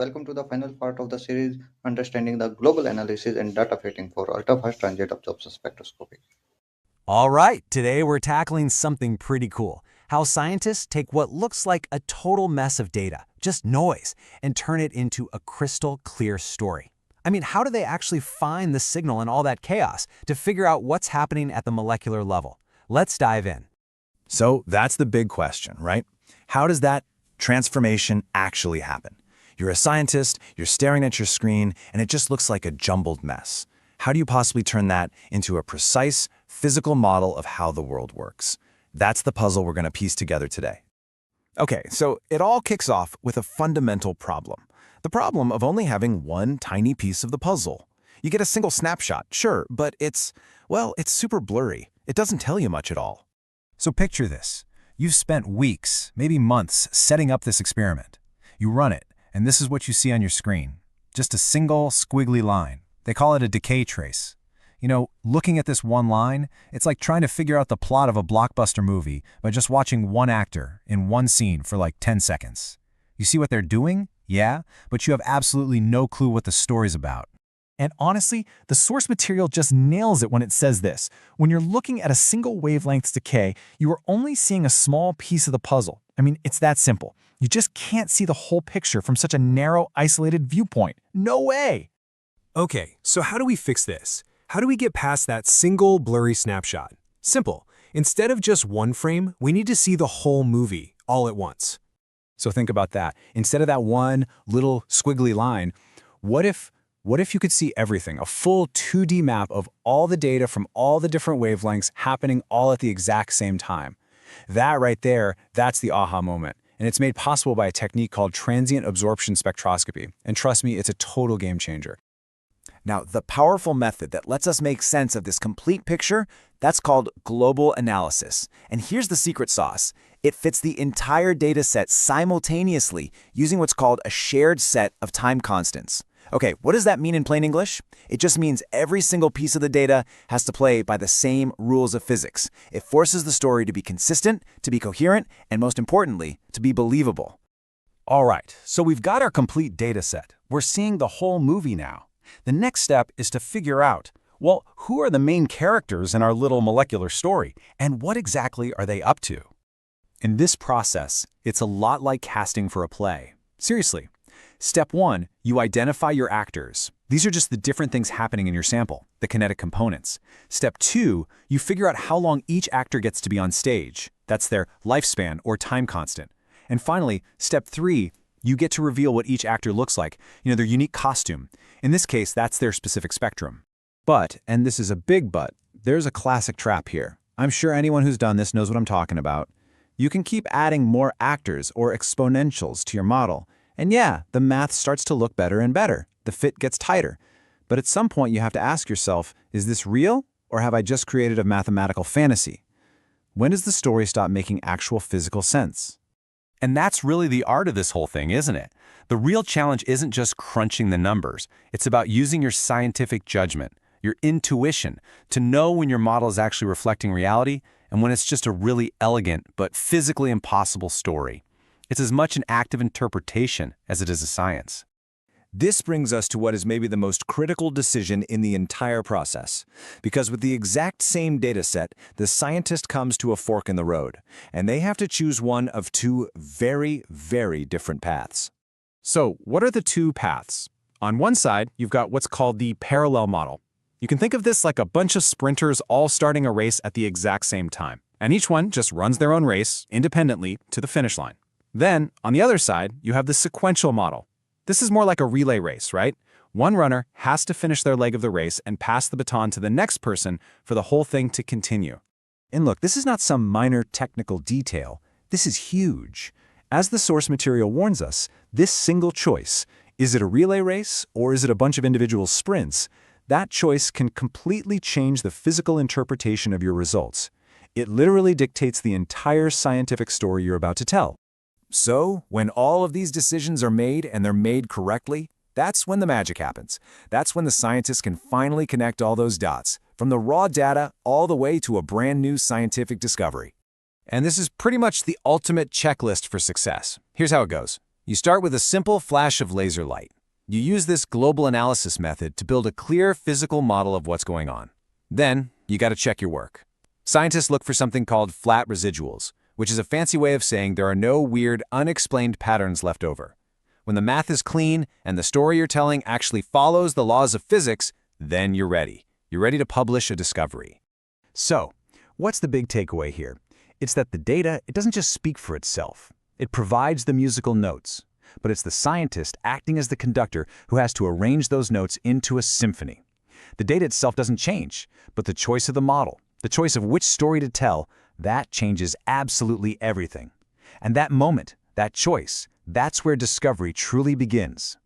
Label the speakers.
Speaker 1: Welcome to the final part of the series Understanding the Global Analysis and Data Fitting for Ultrafast Transient Absorption Spectroscopy.
Speaker 2: All right, today we're tackling something pretty cool. How scientists take what looks like a total mess of data, just noise, and turn it into a crystal clear story. I mean, how do they actually find the signal in all that chaos to figure out what's happening at the molecular level? Let's dive in.
Speaker 3: So that's the big question, right? How does that transformation actually happen? You're a scientist, you're staring at your screen, and it just looks like a jumbled mess. How do you possibly turn that into a precise, physical model of how the world works? That's the puzzle we're going to piece together today. Okay, so it all kicks off with a fundamental problem. The problem of only having one tiny piece of the puzzle. You get a single snapshot, sure, but it's super blurry. It doesn't tell you much at all.
Speaker 4: So picture this. You've spent weeks, maybe months, setting up this experiment. You run it, and this is what you see on your screen. Just a single squiggly line. They call it a decay trace. You know, looking at this one line, it's like trying to figure out the plot of a blockbuster movie by just watching one actor in one scene for like 10 seconds. You see what they're doing? Yeah, but you have absolutely no clue what the story's about. And honestly, the source material just nails it when it says this. When you're looking at a single wavelength's decay, you are only seeing a small piece of the puzzle. I mean, it's that simple. You just can't see the whole picture from such a narrow, isolated viewpoint. No way!
Speaker 5: Okay, so how do we fix this? How do we get past that single blurry snapshot? Simple. Instead of just one frame, we need to see the whole movie all at once.
Speaker 4: So think about that. Instead of that one little squiggly line, what if you could see everything, a full 2D map of all the data from all the different wavelengths happening all at the exact same time? That right there, that's the aha moment. And it's made possible by a technique called Transient Absorption spectroscopy. And trust me, it's a total game changer.
Speaker 3: Now, the powerful method that lets us make sense of this complete picture, that's called global analysis. And here's the secret sauce. It fits the entire data set simultaneously using what's called a shared set of time constants. Okay, what does that mean in plain English? It just means every single piece of the data has to play by the same rules of physics. It forces the story to be consistent, to be coherent, and most importantly, to be believable.
Speaker 4: All right, so we've got our complete data set. We're seeing the whole movie now. The next step is to figure out, well, who are the main characters in our little molecular story, and what exactly are they up to? In this process, it's a lot like casting for a play. Seriously. Step 1, you identify your actors. These are just the different things happening in your sample, the kinetic components. Step 2, you figure out how long each actor gets to be on stage. That's their lifespan or time constant. And finally, step 3, you get to reveal what each actor looks like, their unique costume. In this case, that's their specific spectrum. But, and this is a big but, there's a classic trap here. I'm sure anyone who's done this knows what I'm talking about. You can keep adding more actors or exponentials to your model. And yeah, the math starts to look better and better. The fit gets tighter. But at some point you have to ask yourself, is this real or have I just created a mathematical fantasy? When does the story stop making actual physical sense?
Speaker 2: And that's really the art of this whole thing, isn't it? The real challenge isn't just crunching the numbers. It's about using your scientific judgment, your intuition, to know when your model is actually reflecting reality and when it's just a really elegant but physically impossible story. It's as much an act of interpretation as it is a science.
Speaker 3: This brings us to what is maybe the most critical decision in the entire process. Because with the exact same data set, the scientist comes to a fork in the road, and they have to choose one of two very, very different paths.
Speaker 4: So what are the two paths? On one side, you've got what's called the parallel model. You can think of this like a bunch of sprinters all starting a race at the exact same time. And each one just runs their own race independently to the finish line. Then, on the other side, you have the sequential model. This is more like a relay race, right? One runner has to finish their leg of the race and pass the baton to the next person for the whole thing to continue.
Speaker 3: And look, this is not some minor technical detail. This is huge. As the source material warns us, this single choice, is it a relay race or is it a bunch of individual sprints? That choice can completely change the physical interpretation of your results. It literally dictates the entire scientific story you're about to tell. So, when all of these decisions are made and they're made correctly, that's when the magic happens. That's when the scientists can finally connect all those dots, from the raw data all the way to a brand new scientific discovery.
Speaker 4: And this is pretty much the ultimate checklist for success. Here's how it goes.
Speaker 2: You start with a simple flash of laser light. You use this global analysis method to build a clear physical model of what's going on. Then, you got to check your work. Scientists look for something called flat residuals, which is a fancy way of saying there are no weird, unexplained patterns left over. When the math is clean and the story you're telling actually follows the laws of physics, then you're ready. You're ready to publish a discovery.
Speaker 3: So, what's the big takeaway here? It's that the data, it doesn't just speak for itself. It provides the musical notes, but it's the scientist acting as the conductor who has to arrange those notes into a symphony. The data itself doesn't change, but the choice of the model, the choice of which story to tell, that changes absolutely everything. And that moment, that choice, that's where discovery truly begins.